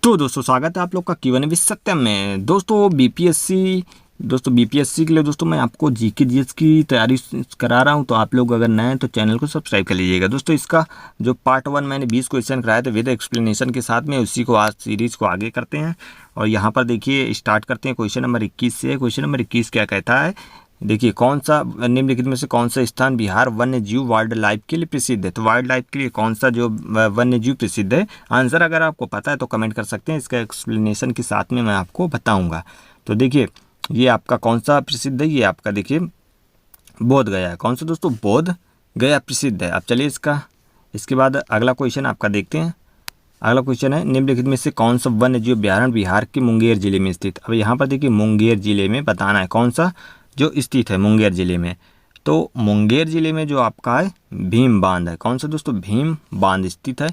तो दोस्तों स्वागत है आप लोग का Q&A विद सत्यम में। दोस्तों बीपीएससी के लिए दोस्तों मैं आपको जीके जीएस की तैयारी करा रहा हूं, तो आप लोग अगर नए हैं तो चैनल को सब्सक्राइब कर लीजिएगा। दोस्तों इसका जो पार्ट 1 मैंने 20 क्वेश्चन कराए थे विद एक्सप्लेनेशन के साथ में, उसी को आज सीरीज़ को आगे करते हैं। और यहाँ पर देखिए स्टार्ट करते हैं क्वेश्चन नंबर 21 से। क्वेश्चन नंबर 21 क्या कहता है, देखिए कौन सा निम्नलिखित में से कौन सा स्थान बिहार वन्य जीव वाइल्ड लाइफ के लिए प्रसिद्ध है। तो वाइल्ड लाइफ के लिए कौन सा जो वन्य जीव प्रसिद्ध है, आंसर अगर आपको पता है तो कमेंट कर सकते हैं, इसका एक्सप्लेनेशन के साथ में मैं आपको बताऊंगा। तो देखिए ये आपका कौन सा प्रसिद्ध है, ये आपका देखिए बोध गया है। कौन सा दोस्तों, बोध गया प्रसिद्ध है। अब चलिए इसके बाद अगला क्वेश्चन आपका देखते हैं। अगला क्वेश्चन है निम्नलिखित में से कौन सा वन्य जीव अभ्यारण्य बिहार के मुंगेर जिले में स्थित। अब यहाँ पर देखिए मुंगेर जिले में बताना है कौन सा जो स्थित है मुंगेर जिले में। तो मुंगेर जिले में जो आपका है भीम बांध है। कौन सा दोस्तों, भीम बांध स्थित है।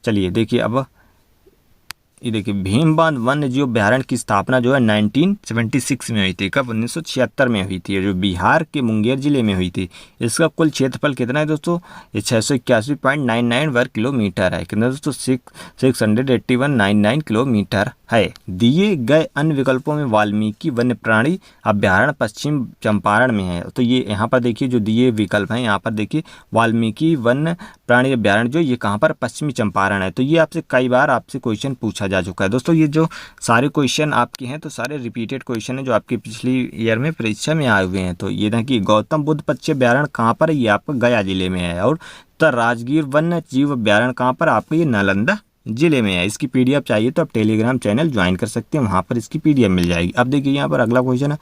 चलिए देखिए अब ये देखिए भीम बांध वन्य जीव अभ्यारण्य की स्थापना जो है 1976 में हुई थी। कब, 1976 में हुई थी, जो बिहार के मुंगेर जिले में हुई थी। इसका कुल क्षेत्रफल कितना है दोस्तों, ये 681.99 वर्ग किलोमीटर है। कितना दोस्तों, 681.99 किलोमीटर है। दिए गए अन्य विकल्पों में वाल्मीकि वन्य प्राणी अभ्यारण्य पश्चिम चंपारण में है। तो ये यहाँ पर देखिए जो दिए विकल्प हैं, यहाँ पर देखिए वाल्मीकि वन्य प्राणी अभ्यारण्य जो ये कहाँ पर, पश्चिमी चंपारण है। तो ये आपसे कई बार आपसे क्वेश्चन पूछा जा चुका है दोस्तों। ये जो सारे क्वेश्चन आपके हैं तो सारे रिपीटेड क्वेश्चन हैं जो आपके पिछली ईयर में परीक्षा में आए हुए हैं। तो ये देखिए गौतम बुद्ध पक्षी अभ्यारण्य कहाँ पर है, ये आपका गया जिले में है। और उत्तर राजगीर वन्य जीव अभ्यारण्य कहाँ पर, आपको ये नालंदा जिले में है। इसकी पीडीएफ चाहिए तो आप टेलीग्राम चैनल ज्वाइन कर सकते हैं, वहाँ पर इसकी पीडीएफ मिल जाएगी। अब देखिए यहाँ पर अगला क्वेश्चन है,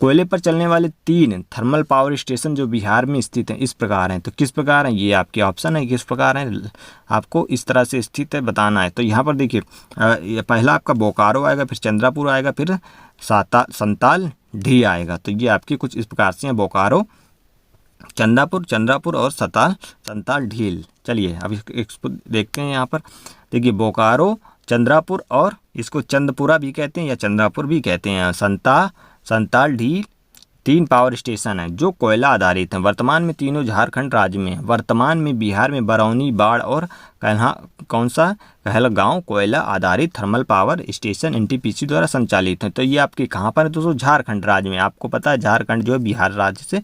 कोयले पर चलने वाले 3 थर्मल पावर स्टेशन जो बिहार में स्थित हैं इस प्रकार हैं। तो किस प्रकार हैं, ये आपके ऑप्शन है, किस प्रकार हैं, आपको इस तरह से स्थित है बताना है। तो यहाँ पर देखिए पहला आपका बोकारो आएगा, फिर चंद्रापुर आएगा, फिर संताल ढी आएगा। तो ये आपके कुछ इस प्रकार से हैं, बोकारो, चंद्रापुर और संताल ढील। चलिए अब इसको देखते हैं। यहाँ पर देखिए बोकारो, चंद्रापुर और इसको चंदपुरा भी कहते हैं या चंद्रापुर भी कहते हैं। संताल ढील 3 पावर स्टेशन हैं जो कोयला आधारित हैं। वर्तमान में तीनों झारखंड राज्य में हैं। वर्तमान में बिहार में बरौनी, बाढ़ और कहलगांव कोयला आधारित थर्मल पावर स्टेशन एनटीपीसी द्वारा संचालित हैं। तो ये आपके कहाँ पर है दोस्तों, झारखंड राज्य में। आपको पता है झारखंड जो है बिहार राज्य से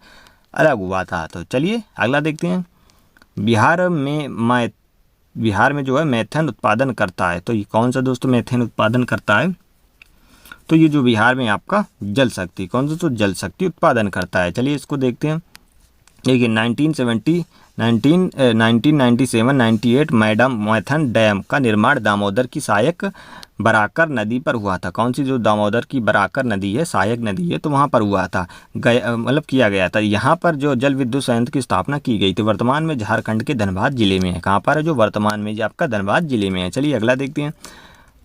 अलग हुआ था। तो चलिए अगला देखते हैं। बिहार में जो है मेथेन उत्पादन करता है। तो ये कौन सा दोस्तों मेथेन उत्पादन करता है, तो ये जो बिहार में आपका जल शक्ति, कौन सा तो जल शक्ति उत्पादन करता है। चलिए इसको देखते हैं। देखिए 1997-98 मैथन डैम का निर्माण दामोदर की सहायक बराकर नदी पर हुआ था। कौन सी, जो दामोदर की बराकर नदी है, सहायक नदी है, तो वहाँ पर हुआ था, किया गया था। यहाँ पर जो जल विद्युत संयंत्र की स्थापना की गई थी। वर्तमान में झारखंड के धनबाद जिले में है। कहाँ पर है, जो वर्तमान में जो आपका धनबाद जिले में है। चलिए अगला देखते हैं।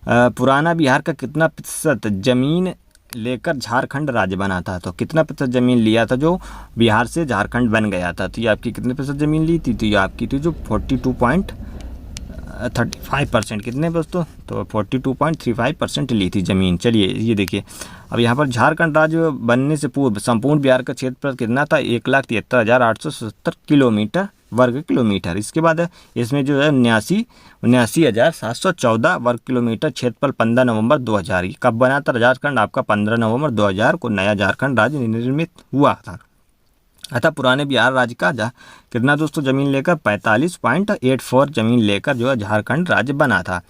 पुराना बिहार का कितना प्रतिशत जमीन लेकर झारखंड राज्य बना था। तो कितना प्रतिशत जमीन लिया था जो बिहार से झारखंड बन गया था। तो ये आपकी कितने प्रतिशत जमीन ली थी, तो ये आपकी थी जो 42.35%। कितने दोस्तों, तो 42.35% ली थी ज़मीन। चलिए ये देखिए अब यहाँ पर झारखंड राज्य बनने से पूर्व संपूर्ण बिहार का क्षेत्रफल कितना था, 1,73,870 वर्ग किलोमीटर। इसके बाद इसमें जो है 79,714 वर्ग किलोमीटर क्षेत्रफल 15 नवंबर 2000। कब बना था झारखंड, आपका 15 नवंबर 2000 को नया झारखंड राज्य निर्मित हुआ था। अतः पुराने बिहार राज्य का कितना दोस्तों जमीन लेकर 45.84 जमीन लेकर जो है झारखंड राज्य बना था।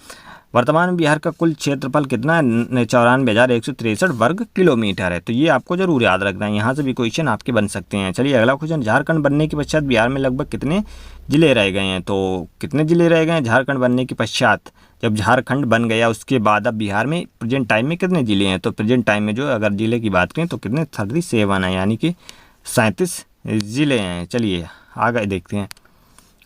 वर्तमान में बिहार का कुल क्षेत्रफल कितना है, 94,163 वर्ग किलोमीटर है। तो ये आपको जरूर याद रखना है, यहाँ से भी क्वेश्चन आपके बन सकते हैं। चलिए अगला क्वेश्चन, झारखंड बनने के पश्चात बिहार में लगभग कितने जिले रह गए हैं। तो कितने जिले रह गए हैं झारखंड बनने के पश्चात, जब झारखंड बन गया उसके बाद अब बिहार में प्रेजेंट टाइम में कितने जिले हैं। तो प्रेजेंट टाइम में जो अगर जिले की बात करें तो कितने 37 है, यानी कि 37 ज़िले हैं। चलिए आगे देखते हैं।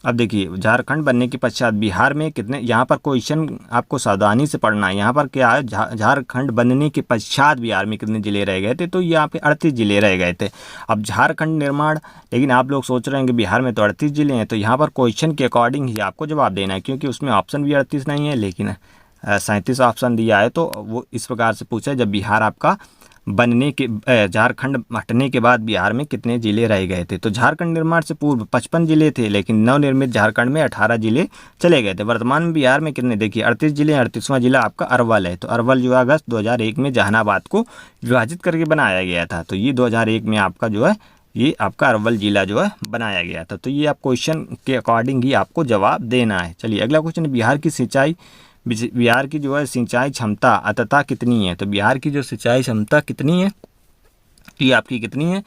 अब देखिए झारखंड बनने के पश्चात बिहार में कितने, यहाँ पर क्वेश्चन आपको सावधानी से पढ़ना है। यहाँ पर क्या है, झारखंड बनने के पश्चात बिहार में कितने ज़िले रह गए थे, तो यहाँ पे 38 ज़िले रह गए थे। अब झारखंड निर्माण, लेकिन आप लोग सोच रहे हैं कि बिहार में तो 38 ज़िले हैं, तो यहाँ पर क्वेश्चन के अकॉर्डिंग ही आपको जवाब देना है, क्योंकि उसमें ऑप्शन भी 38 नहीं है लेकिन 37 ऑप्शन दिया है। तो वो इस प्रकार से पूछा है, जब बिहार आपका बनने के झारखंड हटने के बाद बिहार में कितने जिले रह गए थे? तो झारखंड निर्माण से पूर्व 55 जिले थे, लेकिन नवनिर्मित झारखंड में 18 जिले चले गए थे। वर्तमान में बिहार में कितने? देखिए 38 जिले। 38वां जिला आपका अरवल है। तो अरवल जो अगस्त 2001 में जहानाबाद को विभाजित करके बनाया गया था। तो ये 2001 में आपका जो है ये आपका अरवल जिला जो है बनाया गया था। तो ये आप क्वेश्चन के अकॉर्डिंग ही आपको जवाब देना है। चलिए अगला क्वेश्चन, बिहार की जो है सिंचाई क्षमता अंततः कितनी है? तो बिहार की जो सिंचाई क्षमता कितनी है, ये आपकी कितनी है?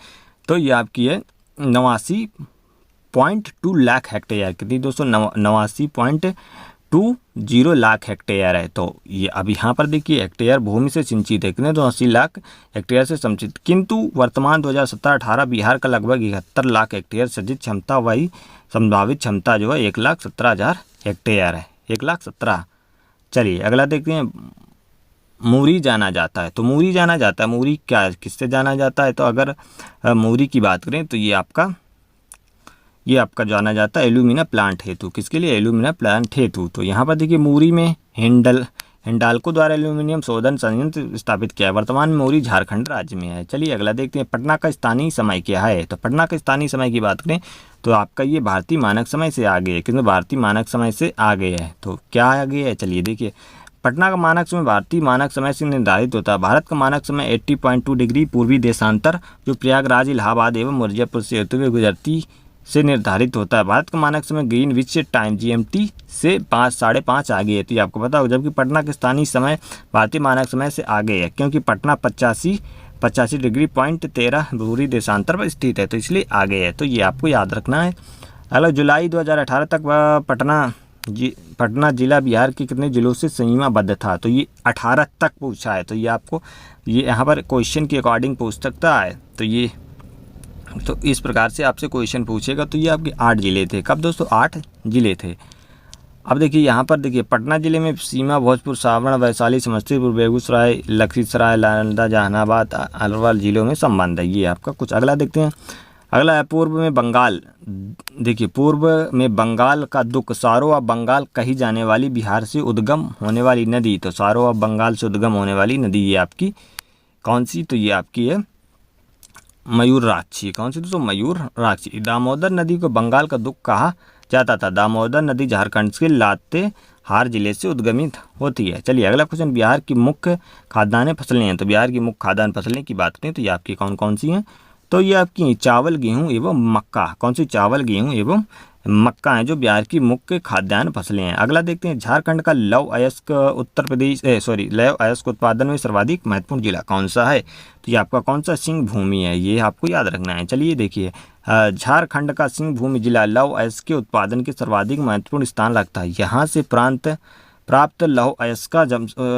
तो ये आपकी है 89.2 लाख हेक्टेयर। कितनी दोस्तों? 89.20 लाख हेक्टेयर है। तो ये अब यहाँ पर देखिए हेक्टेयर भूमि से सिंचित है कितने? तो 80 लाख हेक्टेयर से सिंचित। किंतु वर्तमान 2017-18 बिहार का लगभग 71 लाख हेक्टेयर सिंचित क्षमता, वही संभावित क्षमता जो है 1,17,000 हेक्टेयर है। 1,17,000। चलिए अगला देखते हैं, मुरी जाना जाता है। तो मुरी जाना जाता है, मुरी क्या किससे जाना जाता है? तो अगर मुरी की बात करें तो ये आपका जाना जाता है एल्यूमिना प्लांट हेतु। किसके लिए? एल्यूमिना प्लांट हेतु। तो यहाँ पर देखिए मुरी में हिंडाल्को द्वारा एल्यूमिनियम शोधन संयंत्र स्थापित किया है। वर्तमान में मुरी झारखंड राज्य में है। चलिए अगला देखते हैं, पटना का स्थानीय समय क्या है? तो पटना का स्थानीय समय की बात करें तो आपका ये भारतीय मानक समय से आगे है। किसमें? भारतीय मानक समय से आगे है। तो क्या आगे है? चलिए देखिए, पटना का मानक समय भारतीय मानक समय से निर्धारित होता है। भारत का मानक समय 80.2 डिग्री पूर्वी देशांतर जो प्रयागराज, इलाहाबाद एवं मिर्जापुर से होते हुए गुजरती से निर्धारित होता है। भारत का मानक समय ग्रीनविच टाइम GMT से 5-5:30 आगे है। तो ये आपको पता होगा, जबकि पटना के स्थानीय समय भारतीय मानक समय से आगे है, क्योंकि पटना 85 डिग्री 13 पूर्वी देशांतर पर स्थित है, तो इसलिए आगे है। तो ये आपको याद रखना है। अगला, जुलाई 2018 तक पटना जिला बिहार के कितने जिलों से सीमाबद्ध था? तो ये 18 तक पूछा है। तो ये आपको ये यहाँ पर क्वेश्चन के अकॉर्डिंग पूछ सकता है। तो इस प्रकार से आपसे क्वेश्चन पूछेगा। तो ये आपके 8 जिले थे। कब दोस्तों? 8 जिले थे। अब देखिए यहाँ पर देखिए पटना जिले में सीमा भोजपुर, सावण, वैशाली, समस्तीपुर, बेगूसराय, लखीसराय, नालंदा, जहानाबाद, अरवल जिलों में संबंध है। ये आपका कुछ। अगला देखते हैं, अगला है पूर्व में बंगाल। देखिए पूर्व में बंगाल का दुख, सारो ऑफ बंगाल कही जाने वाली बिहार से उद्गम होने वाली नदी। तो सारो ऑफ बंगाल से उद्गम होने वाली नदी ये आपकी कौन सी? तो ये आपकी है मयूराक्षी। कौन सी दोस्तों? मयूराक्षी। दामोदर नदी को बंगाल का दुख कहा जाता था। दामोदर नदी झारखंड के लातेहार जिले से उद्गमित होती है। चलिए अगला क्वेश्चन, बिहार की मुख्य खाद्यान्न फसलें हैं। तो बिहार की मुख्य खाद्यान्न फसलें की बात करें तो ये आपकी कौन कौन सी हैं? तो ये आपकी चावल, गेहूं एवं मक्का। कौन सी? चावल, गेहूं एवं मक्का है जो बिहार की मुख्य खाद्यान्न फसलें हैं। अगला देखते हैं, झारखंड का लौह अयस्क लौह अयस्क उत्पादन में सर्वाधिक महत्वपूर्ण जिला कौन सा है? तो ये आपका कौन सा? सिंह भूमि है। ये आपको याद रखना है। चलिए देखिए, झारखंड का सिंह भूमि जिला लौह अयस्क के उत्पादन के सर्वाधिक महत्वपूर्ण स्थान रखता है। यहाँ से प्राप्त लौह अयस्क का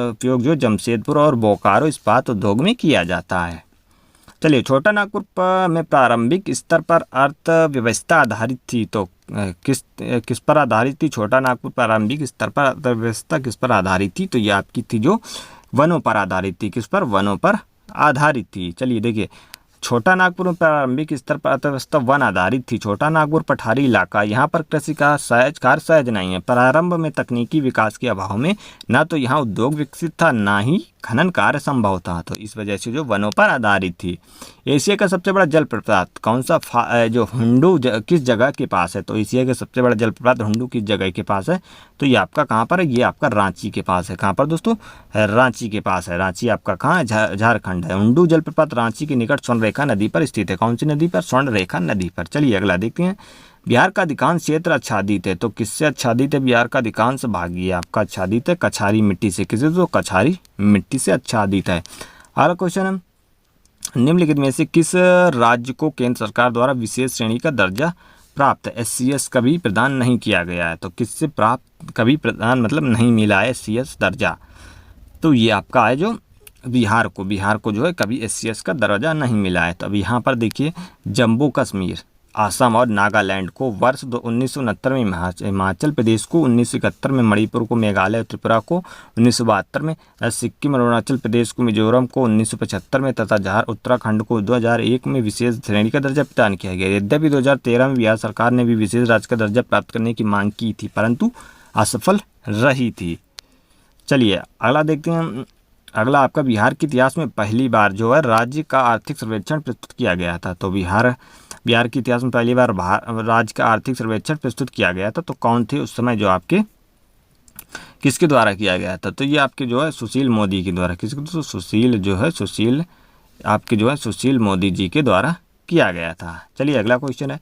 उपयोग जो जमशेदपुर और बोकारो इस्पात उद्योग में किया जाता है। चलिए, छोटा नागपुर में प्रारंभिक स्तर पर अर्थव्यवस्था आधारित थी। तो किस पर आधारित थी? छोटा नागपुर प्रारंभिक स्तर पर अर्थव्यवस्था किस पर आधारित थी? तो ये आपकी थी जो वनों पर आधारित थी। किस पर? वनों पर आधारित थी। चलिए देखिए, छोटा नागपुर में प्रारंभिक स्तर पर अर्थव्यवस्था वन आधारित थी। छोटा नागपुर पठारी इलाका, यहाँ पर कृषि का कार्य सहज नहीं है। प्रारंभ में तकनीकी विकास के अभाव में ना तो यहाँ उद्योग विकसित था, ना ही खनन कार्य संभव था। तो इस वजह से जो वनों पर आधारित थी। एशिया का सबसे बड़ा जलप्रपात कौन सा? जो हुंडू किस जगह के पास है? तो एशिया का सबसे बड़ा जलप्रपात हुंडू किस जगह के पास है? तो ये आपका कहाँ पर है? ये आपका रांची के पास है। कहाँ पर दोस्तों? रांची के पास है। रांची आपका कहाँ है? झारखंड है। हुंडू जलप्रपात रांची के निकट स्वर्णरेखा नदी पर स्थित है। कौन सी नदी पर? स्वर्णरेखा नदी पर। चलिए अगला देखते हैं, बिहार का अधिकांश क्षेत्र आच्छादित है। तो किससे आच्छादित है? बिहार का अधिकांश भाग ये आपका आच्छादित है कछारी मिट्टी से। किससे? तो कछारी मिट्टी से आच्छादित है। अगला क्वेश्चन है, निम्नलिखित में से किस राज्य को केंद्र सरकार द्वारा विशेष श्रेणी का दर्जा प्राप्त SCS कभी प्रदान नहीं किया गया है? तो किससे प्राप्त कभी प्रदान मतलब नहीं मिला है SCS दर्जा? तो ये आपका है जो बिहार को जो है कभी SCS का दर्जा नहीं मिला है। तो अब यहाँ पर देखिए, जम्मू कश्मीर, असम और नागालैंड को वर्ष 1969 में, हिमाचल प्रदेश को 1971 में, मणिपुर को, मेघालय और त्रिपुरा को 1972 में, सिक्किम और अरुणाचल प्रदेश को, मिजोरम को 1975 में तथा उत्तराखंड को 2001 में विशेष श्रेणी का दर्जा प्रदान किया गया। यद्यपि 2013 में बिहार सरकार ने भी विशेष राज्य का दर्जा प्राप्त करने की मांग की थी, परंतु असफल रही थी। चलिए अगला देखते हैं, अगला आपका बिहार के इतिहास में पहली बार जो है राज्य का आर्थिक सर्वेक्षण प्रस्तुत किया गया था। तो बिहार के इतिहास में पहली बार राज्य का आर्थिक सर्वेक्षण प्रस्तुत किया गया था। तो कौन थे उस समय, जो आपके किसके द्वारा किया गया था? तो ये आपके जो है सुशील मोदी के द्वारा। किसके? तो सुशील मोदी जी के द्वारा किया गया था। चलिए अगला क्वेश्चन है,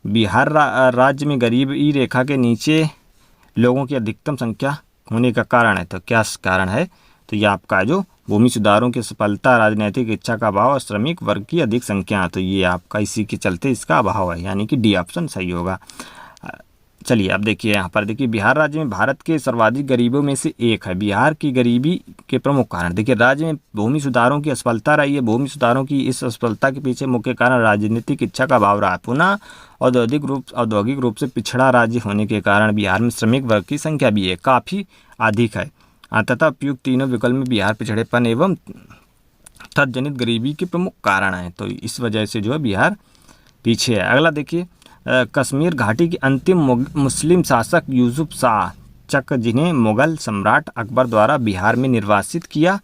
बिहार राज्य में गरीबी रेखा के नीचे लोगों की अधिकतम संख्या होने का कारण है। तो क्या कारण है? तो ये आपका जो भूमि सुधारों की सफलता, राजनीतिक इच्छा का अभाव और श्रमिक वर्ग की अधिक संख्या। तो ये आपका इसी के चलते इसका अभाव है, यानी कि डी ऑप्शन सही होगा। चलिए अब देखिए, यहाँ पर देखिए, बिहार राज्य में भारत के सर्वाधिक गरीबों में से एक है। बिहार की गरीबी के प्रमुख कारण देखिए, राज्य में भूमि सुधारों की असफलता रही है। भूमि सुधारों की इस असफलता के पीछे मुख्य कारण राजनीतिक इच्छा का अभाव रहा। पुनः औद्योगिक रूप से पिछड़ा राज्य होने के कारण बिहार में श्रमिक वर्ग की संख्या भी है काफ़ी अधिक है। तथा उपयुक्त तीनों विकल्प में बिहार पिछड़ेपन एवं तत्जनित गरीबी के प्रमुख कारण हैं। तो इस वजह से जो है बिहार पीछे है। अगला देखिए, कश्मीर घाटी के अंतिम मुस्लिम शासक यूसुफ शाह चक, जिन्हें मुगल सम्राट अकबर द्वारा बिहार में निर्वासित किया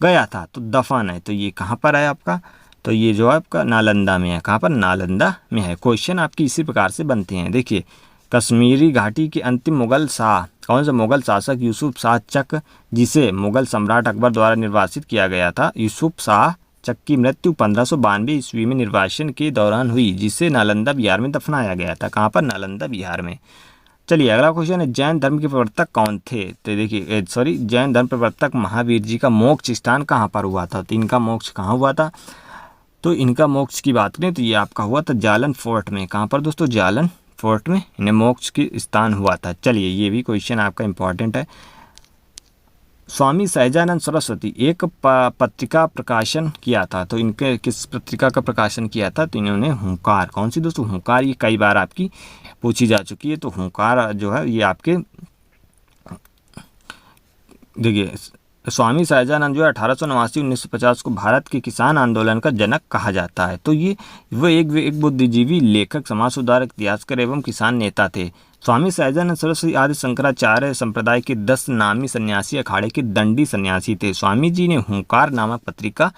गया था, तो दफन है। तो ये कहाँ पर है आपका? तो ये जो है आपका नालंदा में है। कहाँ पर? नालंदा में है। क्वेश्चन आपकी इसी प्रकार से बनते हैं। देखिए, कश्मीरी घाटी के अंतिम मुगल शाह, कौन सा मुगल शासक? यूसुफ शाह चक, जिसे मुगल सम्राट अकबर द्वारा निर्वासित किया गया था। यूसुफ शाह चक की मृत्यु 1592 ईस्वी में निर्वासन के दौरान हुई, जिसे नालंदा बिहार में दफनाया गया था। कहाँ पर? नालंदा बिहार में। चलिए अगला क्वेश्चन है, जैन धर्म के प्रवर्तक कौन थे? तो देखिए जैन धर्म प्रवर्तक महावीर जी का मोक्ष स्थान कहाँ पर हुआ था? तो इनका मोक्ष कहाँ हुआ था? तो इनका मोक्ष की बात करें तो ये आपका हुआ था जालन फोर्ट में। कहाँ पर दोस्तों? जालन फोर्ट में इन्हें मोक्ष की स्थान हुआ था। चलिए ये भी क्वेश्चन आपका इंपॉर्टेंट है। स्वामी सहजानंद सरस्वती एक पत्रिका प्रकाशन किया था। तो इनके किस पत्रिका का प्रकाशन किया था? तो इन्होंने हुंकार। कौन सी दोस्तों? हुंकार। ये कई बार आपकी पूछी जा चुकी है। तो हुंकार जो है ये आपके देखिए, स्वामी सहजानंद जो है 1889-1950 को भारत के किसान आंदोलन का जनक कहा जाता है। तो ये वो एक बुद्धिजीवी, लेखक, समाज सुधारक, इतिहासकार एवं किसान नेता थे। स्वामी सहजानंद सरस्वती आदि शंकराचार्य संप्रदाय के 10 नामी सन्यासी अखाड़े के दंडी सन्यासी थे। स्वामी जी ने हुंकार नामक पत्रिका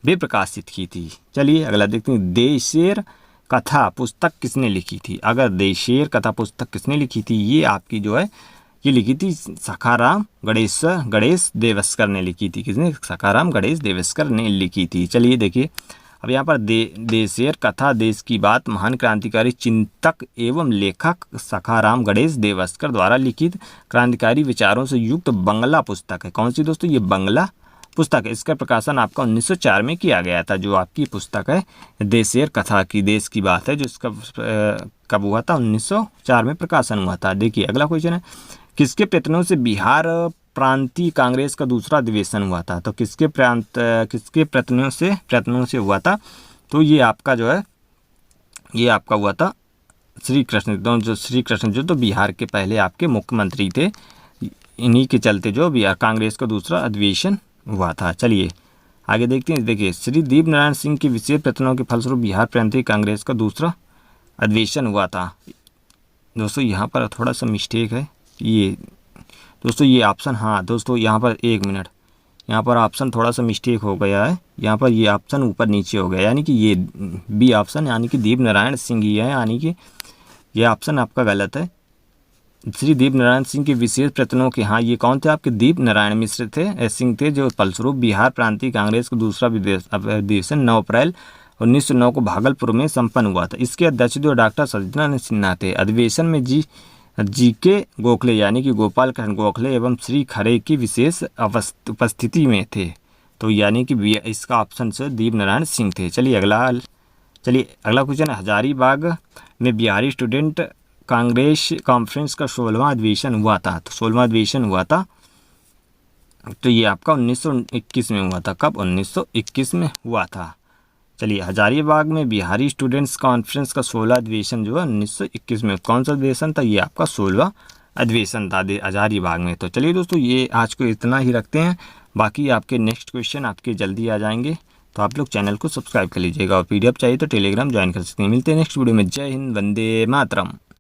भी प्रकाशित की थी। चलिए अगला देखते हैं, देशेर कथा पुस्तक किसने लिखी थी? अगर देशेर कथा पुस्तक किसने लिखी थी? ये आपकी जो है ये लिखी थी सखाराम गणेश देवस्कर ने लिखी थी। किसने? सखाराम गणेश देवस्कर ने लिखी थी। चलिए देखिए, अब यहाँ पर देशेर कथा, देश की बात, महान क्रांतिकारी चिंतक एवं लेखक सखाराम गणेश देवस्कर द्वारा लिखित क्रांतिकारी विचारों से युक्त बंगला पुस्तक है। कौन सी दोस्तों? ये बंगला पुस्तक है। इसका प्रकाशन आपका 1904 में किया गया था। जो आपकी पुस्तक है देशेर कथा की, देश की बात है, जो इसका कब हुआ था? 1904 में प्रकाशन हुआ था। देखिए अगला क्वेश्चन है, किसके प्रयत्नों से बिहार प्रांतीय कांग्रेस का दूसरा अधिवेशन हुआ था? तो किसके प्रयत्नों से हुआ था? तो ये आपका जो है ये आपका हुआ था श्री कृष्ण जो तो बिहार के पहले आपके मुख्यमंत्री थे। इन्हीं के चलते जो बिहार कांग्रेस का दूसरा अधिवेशन हुआ था। चलिए आगे देखते हैं। देखिए, श्री दीप नारायण सिंह के विशेष प्रयत्नों के फलस्वरूप बिहार प्रांतीय कांग्रेस का दूसरा अधिवेशन हुआ था। दोस्तों यहाँ पर थोड़ा सा मिस्टेक है। ये दोस्तों ये ऑप्शन, हाँ दोस्तों यहाँ पर एक मिनट, यहाँ पर ऑप्शन थोड़ा सा मिस्टेक हो गया है। यहाँ पर ये ऑप्शन ऊपर नीचे हो गया, यानी कि ये बी ऑप्शन यानी कि दीप नारायण सिंह ही है, यानी कि ये ऑप्शन आपका गलत है। श्री दीप नारायण सिंह के विशेष प्रयत्नों के, हाँ ये कौन थे? आपके दीप नारायण मिश्र थे, सिंह थे, जो फलस्वरूप बिहार प्रांतीय कांग्रेस का दूसरा अधिवेशन 9 अप्रैल 1909 को भागलपुर में संपन्न हुआ था। इसके अध्यक्ष जो डॉक्टर सत्यनारायण सिन्हा थे। अधिवेशन में जी के गोखले यानी कि गोपाल कृष्ण गोखले एवं श्री खरे की विशेष उपस्थिति में थे। तो यानी कि इसका ऑप्शन से दीप नारायण सिंह थे। चलिए अगला क्वेश्चन है, हजारीबाग में बिहारी स्टूडेंट कांग्रेस कॉन्फ्रेंस का 16वां अधिवेशन हुआ था। तो 16वां अधिवेशन हुआ था, तो ये आपका 1921 में हुआ था। कब? 1921 में हुआ था। चलिए, हजारीबाग में बिहारी स्टूडेंट्स कॉन्फ्रेंस का 16वां अधिवेशन जो है 1921 में, कौन सा अधिवेशन था? ये आपका 16वां अधिवेशन था हजारीबाग में। तो चलिए दोस्तों, ये आज को इतना ही रखते हैं। बाकी आपके नेक्स्ट क्वेश्चन आपके जल्दी आ जाएंगे, तो आप लोग चैनल को सब्सक्राइब कर लीजिएगा और PDF चाहिए तो टेलीग्राम ज्वाइन कर सकते हैं। मिलते हैं नेक्स्ट वीडियो में। जय हिंद, वंदे मातरम।